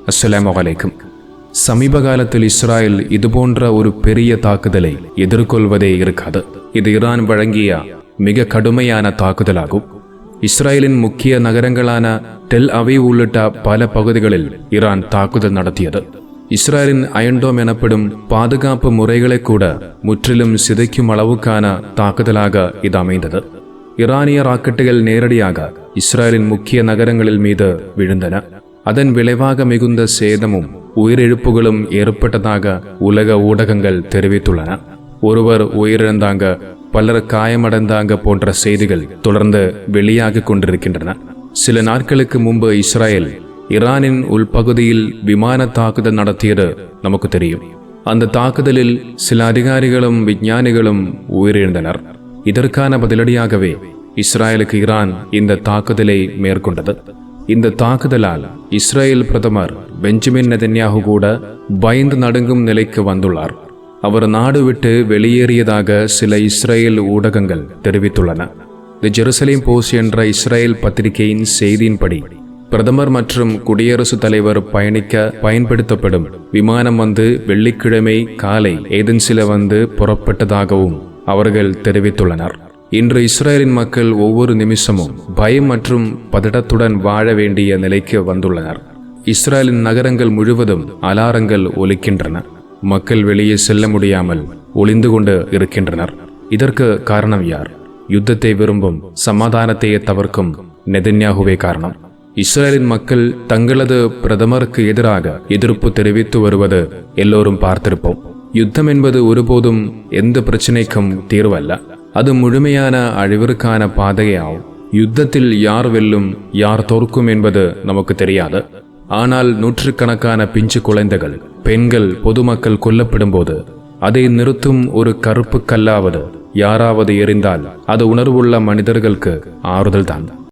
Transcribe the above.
அஸ்ஸலாமு அலைக்கும். சமீப காலத்தில் இஸ்ராயல் இதுபோன்ற ஒரு பெரிய தாக்குதலை எதிர்கொள்வதே இருக்காது. இது ஈரான் வழங்கிய மிக கடுமையான தாக்குதலாகும். இஸ்ராயலின் முக்கிய நகரங்களான டெல் அவீவ் உள்ளிட்ட பல பகுதிகளில் ஈரான் தாக்குதல் நடத்தியது. இஸ்ராயலின் அயன்டோம் எனப்படும் பாதுகாப்பு முறைகளை கூட முற்றிலும் சிதைக்கும் அளவுக்கான தாக்குதலாக இது அமைந்தது. ஈரானிய ராக்கெட்டுகள் நேரடியாக இஸ்ராயலின் முக்கிய நகரங்களில் மீது விழுந்தன. அதன் விளைவாக மிகுந்த சேதமும் உயிரிழப்புகளும் ஏற்பட்டதாக உலக ஊடகங்கள் தெரிவித்துள்ளன. ஒருவர் உயிரிழந்தாங்க, பலர் காயமடைந்தாங்க போன்ற செய்திகள் தொடர்ந்து வெளியாகி கொண்டிருக்கின்றன. சில நாட்களுக்கு முன்பு இஸ்ராயல் ஈரானின் உள்பகுதியில் விமான தாக்குதல் நடத்தியது நமக்கு தெரியும். அந்த தாக்குதலில் சில அதிகாரிகளும் விஞ்ஞானிகளும் உயிரிழந்தனர். இதற்கான பதிலடியாகவே இஸ்ராயலுக்கு ஈரான் இந்த தாக்குதலை மேற்கொண்டது. இந்த தாக்குதலால் இஸ்ரேல் பிரதமர் பெஞ்சமின் நெதன்யாகு கூட பயந்து நடுங்கும் நிலைக்கு வந்துள்ளார். அவர் நாடு விட்டு வெளியேறியதாக சில இஸ்ரேல் ஊடகங்கள் தெரிவித்துள்ளன. தி ஜெருசலேம் போஸ்ட் என்ற இஸ்ரேல் பத்திரிகையின் செய்தியின்படி பிரதமர் மற்றும் குடியரசுத் தலைவர் பயணிக்க பயன்படுத்தப்படும் விமானம் வெள்ளிக்கிழமை காலை ஏதென்ஸில் புறப்பட்டதாகவும் அவர்கள் தெரிவித்துள்ளனர். இன்று இஸ்ரேலின் மக்கள் ஒவ்வொரு நிமிஷமும் பயம் மற்றும் பதட்டத்துடன் வாழ வேண்டிய நிலைக்கு வந்துள்ளனர். இஸ்ரேலின் நகரங்கள் முழுவதும் அலாரங்கள் ஒலிக்கின்றன. மக்கள் வெளியே செல்ல முடியாமல் ஒளிந்து கொண்டு இருக்கின்றனர். இதற்கு காரணம் யார்? யுத்தத்தை விரும்பும், சமாதானத்தையே தவிர்க்கும் நெதன்யாகுவே காரணம். இஸ்ரேலின் மக்கள் தங்களது பிரதமருக்கு எதிராக எதிர்ப்பு தெரிவித்து வருவது எல்லோரும் பார்த்திருப்போம். யுத்தம் என்பது ஒருபோதும் எந்த பிரச்சனைக்கும் தீர்வல்ல. அது முழுமையான அழிவிற்கான பாதையாகும். யுத்தத்தில் யார் வெல்லும், யார் தோற்கும் என்பது நமக்கு தெரியாது. ஆனால் நூற்றுக்கணக்கான பிஞ்சு குழந்தைகள், பெண்கள், பொதுமக்கள் கொல்லப்படும் போது அதை நிறுத்தும் ஒரு கருப்பு கல்லாவது யாராவது எறிந்தால் அது உணர்வுள்ள மனிதர்களுக்கு ஆறுதல் தான்.